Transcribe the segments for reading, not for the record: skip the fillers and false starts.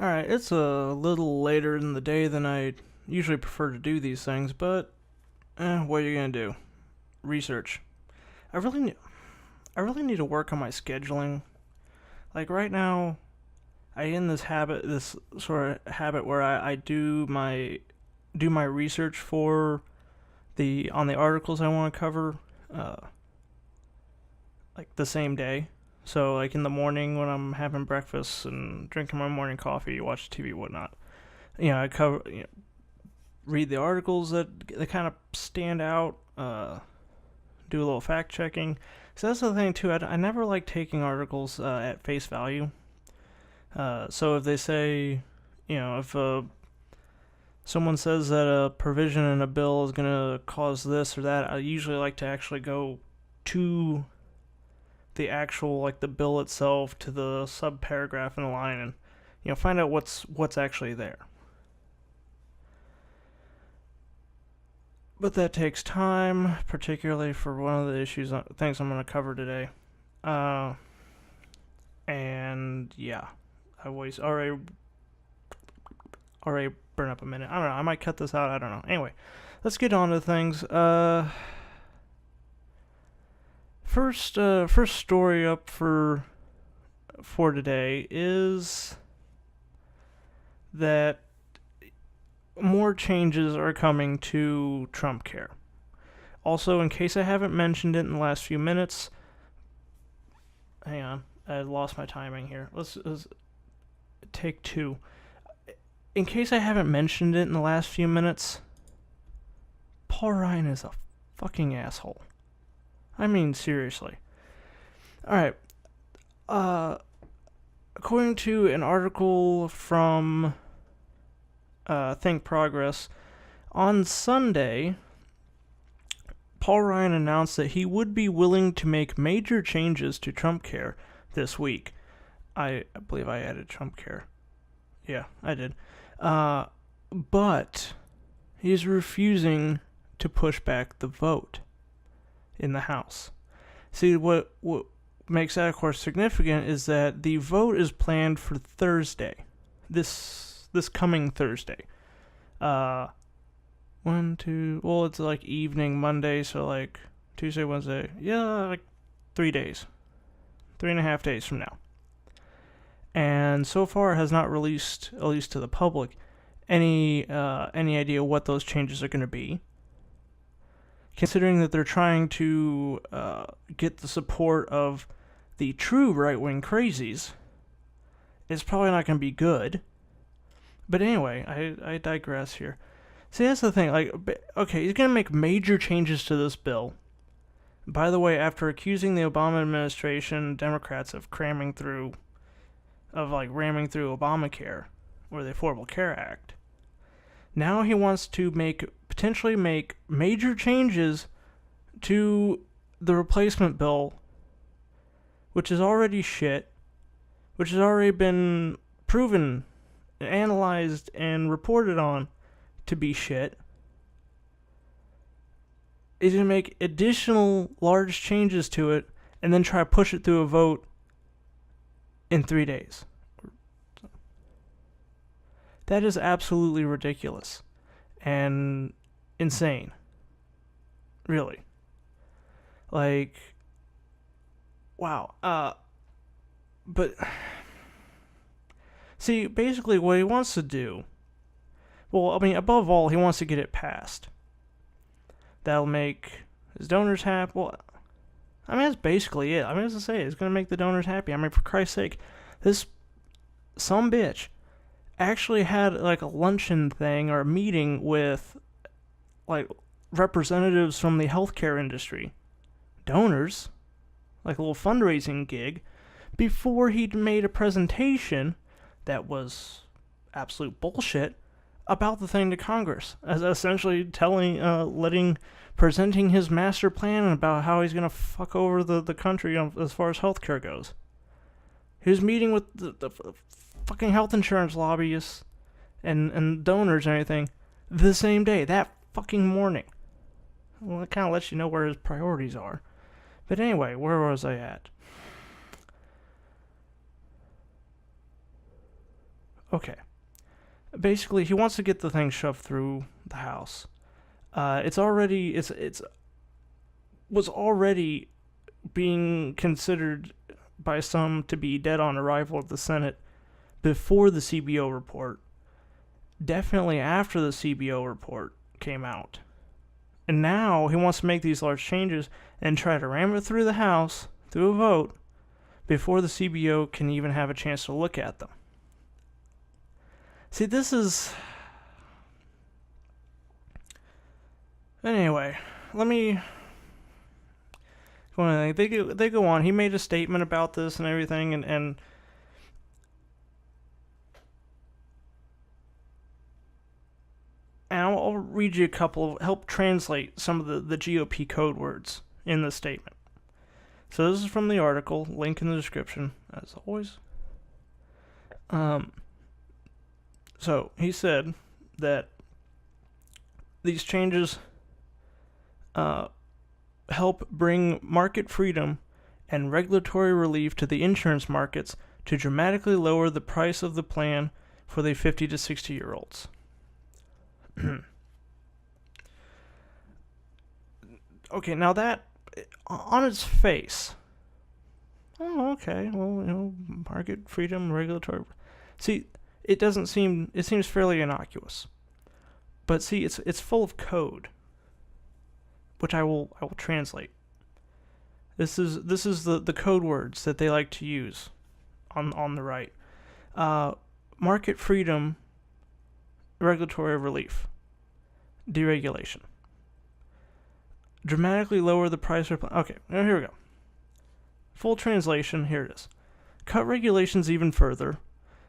Alright, it's a little later in the day than I usually prefer to do these things, but what are you gonna do? Research. I really need to work on my scheduling. Like right now, I in this sort of habit where I do my research for on the articles I want to cover, like the same day. So like in the morning when I'm having breakfast and drinking my morning coffee, watch TV, whatnot. I cover, read the articles that kind of stand out. Do a little fact checking. So that's the thing too. I never like taking articles at face value. So if they say, if someone says that a provision in a bill is going to cause this or that, I usually like to actually go to the actual, like the bill itself, to the sub-paragraph in the line and, find out what's actually there. But that takes time, particularly for one of the things I'm going to cover today. And yeah, I always already burn up a minute. I don't know. I might cut this out. I don't know. Anyway, let's get on to things. First story up for today is that more changes are coming to Trumpcare. Also, in case I haven't mentioned it in the last few minutes, hang on, I lost my timing here. Let's take two. In case I haven't mentioned it in the last few minutes, Paul Ryan is a fucking asshole. I mean, seriously. Alright. According to an article from Think Progress, on Sunday, Paul Ryan announced that he would be willing to make major changes to Trumpcare this week. I believe I added Trumpcare. Yeah, I did. But he's refusing to push back the vote in the House. See, what makes that, of course, significant is that the vote is planned for Thursday. This coming Thursday. It's like evening Monday, so like Tuesday, Wednesday. Yeah, like 3 days. 3.5 days from now. And so far has not released, at least to the public, any idea what those changes are going to be. Considering that they're trying to get the support of the true right-wing crazies, it's probably not going to be good. But anyway, I digress here. See, that's the thing. Okay, he's going to make major changes to this bill. By the way, after accusing the Obama administration, Democrats of ramming through Obamacare, or the Affordable Care Act, now he wants to potentially make major changes to the replacement bill, which is already shit, which has already been proven, analyzed, and reported on to be shit. He's going to make additional large changes to it and then try to push it through a vote in 3 days. That is absolutely ridiculous and insane. Really. Like, wow. But, see, basically what he wants to do, above all, he wants to get it passed. That'll make his donors happy. Well, that's basically it. As I say, it's going to make the donors happy. For Christ's sake, this sumbitch actually had like a luncheon thing or a meeting with like representatives from the healthcare industry, donors, like a little fundraising gig, before he'd made a presentation that was absolute bullshit about the thing to Congress, as essentially presenting his master plan about how he's going to fuck over the country as far as healthcare goes. He was meeting with the fucking health insurance lobbyists and donors and everything the same day, that fucking morning. Well, it kind of lets you know where his priorities are. But anyway, where was I at? Okay. Basically, he wants to get the thing shoved through the House. It's was already being considered by some to be dead on arrival at the Senate before the CBO report. Definitely after the CBO report came out. And now he wants to make these large changes and try to ram it through the House, through a vote, before the CBO can even have a chance to look at them. See, this is... Anyway, let me... They go on. He made a statement about this and everything, and I'll read you a couple, help translate some of the GOP code words in the statement. So this is from the article, link in the description, as always. So he said that these changes help bring market freedom and regulatory relief to the insurance markets to dramatically lower the price of the plan for the 50 to 60-year-olds. Okay, now that, on its face, okay, well, market freedom, regulatory... See, it seems fairly innocuous. But see, it's full of code, which I will translate. This is the code words that they like to use on the right. Market freedom, regulatory relief, deregulation. Dramatically lower the price of... Okay, now here we go. Full translation, here it is. Cut regulations even further,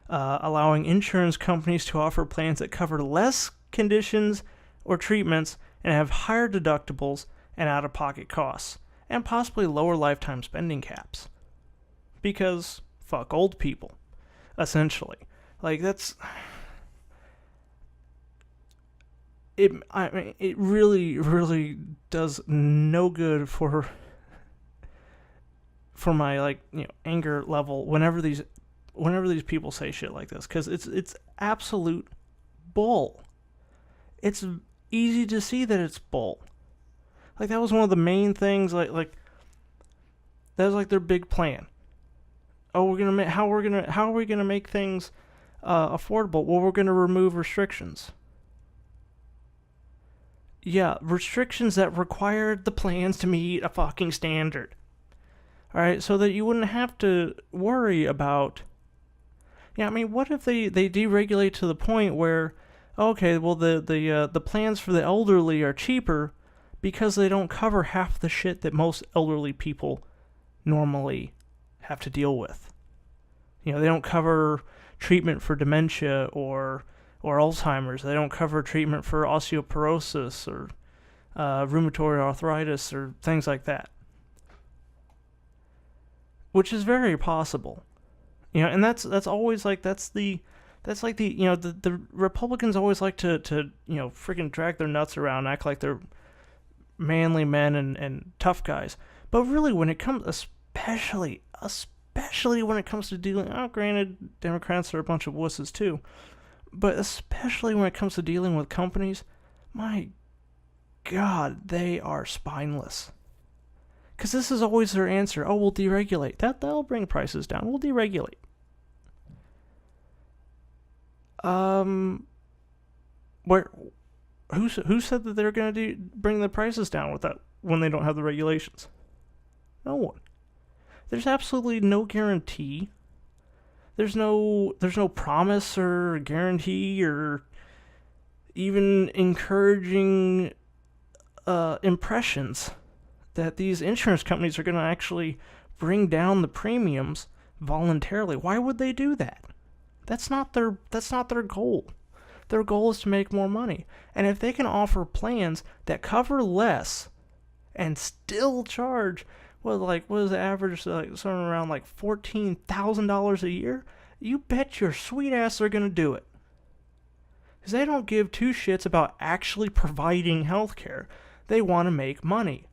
allowing insurance companies to offer plans that cover less conditions or treatments and have higher deductibles and out-of-pocket costs, and possibly lower lifetime spending caps. Because fuck old people, essentially. Like, that's... It really, really does no good for my anger level whenever these people say shit like this, because it's absolute bull. It's easy to see that it's bull. Like, that was one of the main things. Like that was like their big plan. Oh, how are we gonna make things affordable? Well, we're gonna remove restrictions. Yeah, restrictions that required the plans to meet a fucking standard. Alright, so that you wouldn't have to worry about... Yeah, I mean, what if they deregulate to the point where, okay, well, the plans for the elderly are cheaper because they don't cover half the shit that most elderly people normally have to deal with. They don't cover treatment for dementia or Alzheimer's. They don't cover treatment for osteoporosis or rheumatoid arthritis or things like that, which is very possible. And that's always like the Republicans always like to freaking drag their nuts around and act like they're manly men and tough guys. But really, when it comes, especially when it comes to dealing, granted, Democrats are a bunch of wusses too. But especially when it comes to dealing with companies, my God, they are spineless. Because this is always their answer. Oh, we'll deregulate. That'll bring prices down. We'll deregulate. Who said that they're going to bring the prices down with that when they don't have the regulations? No one. There's absolutely no guarantee. There's no promise or guarantee or even encouraging impressions that these insurance companies are going to actually bring down the premiums voluntarily. Why would they do that? That's not their goal. Their goal is to make more money. And if they can offer plans that cover less and still charge, what is the average, somewhere around $14,000 a year? You bet your sweet ass they're going to do it. Because they don't give two shits about actually providing health care. They want to make money.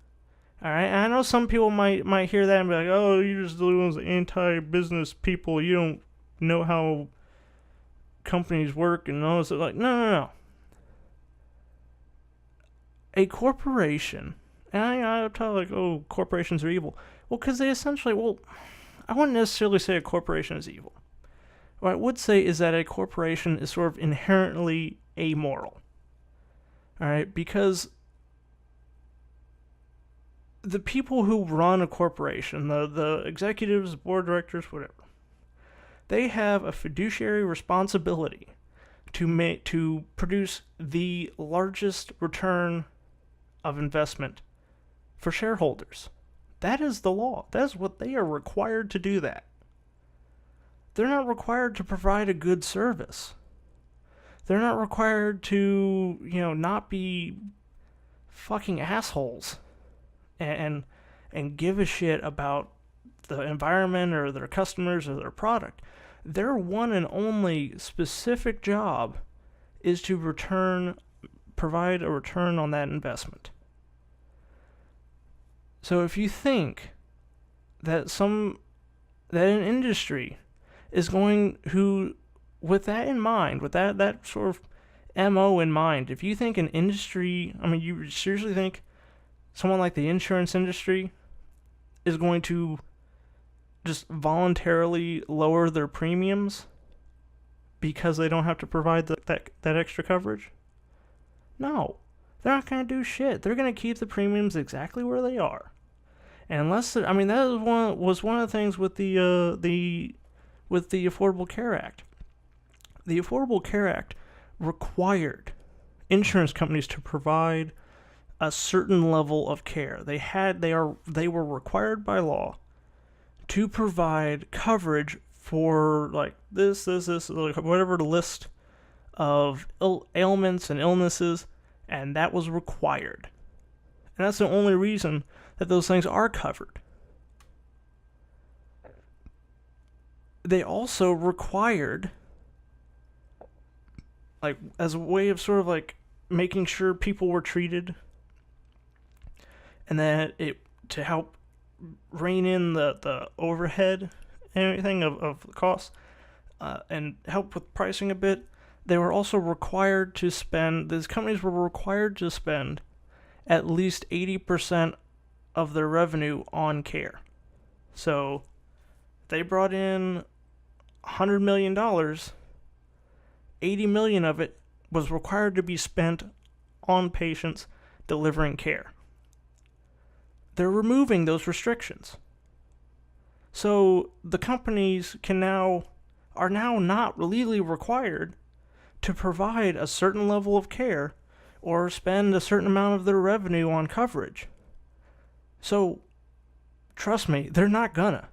Alright, and I know some people might hear that and be like, oh, you're just doing those anti-business people. You don't know how companies work and all this. Like, no. A corporation, and I tell like, oh, corporations are evil. Well, because they essentially, I wouldn't necessarily say a corporation is evil. What I would say is that a corporation is sort of inherently amoral. All right, because the people who run a corporation, the executives, board directors, whatever, they have a fiduciary responsibility to produce the largest return of investment for shareholders. That is the law. That is what they are required to do. That they're not required to provide a good service. They're not required to, not be fucking assholes and give a shit about the environment or their customers or their product. Their one and only specific job is to provide a return on that investment. So if you think that an industry is going with that in mind, with that sort of MO in mind, if you think an industry, you seriously think someone like the insurance industry is going to just voluntarily lower their premiums because they don't have to provide that extra coverage? No, they're not going to do shit. They're going to keep the premiums exactly where they are. And unless, that was one of the things with the Affordable Care Act. The Affordable Care Act required insurance companies to provide a certain level of care. They were required by law to provide coverage for like this, like whatever the list of ailments and illnesses, and that was required. And that's the only reason that those things are covered. They also required, like, as a way of sort of like making sure people were treated, and that to help rein in the overhead and everything of the costs, and help with pricing a bit, they were also required to spend, these companies were required to spend at least 80% of their revenue on care. So they brought in $100 million, $80 million of it was required to be spent on patients delivering care. They're removing those restrictions. So the companies are now not legally required to provide a certain level of care or spend a certain amount of their revenue on coverage. So, trust me, they're not gonna.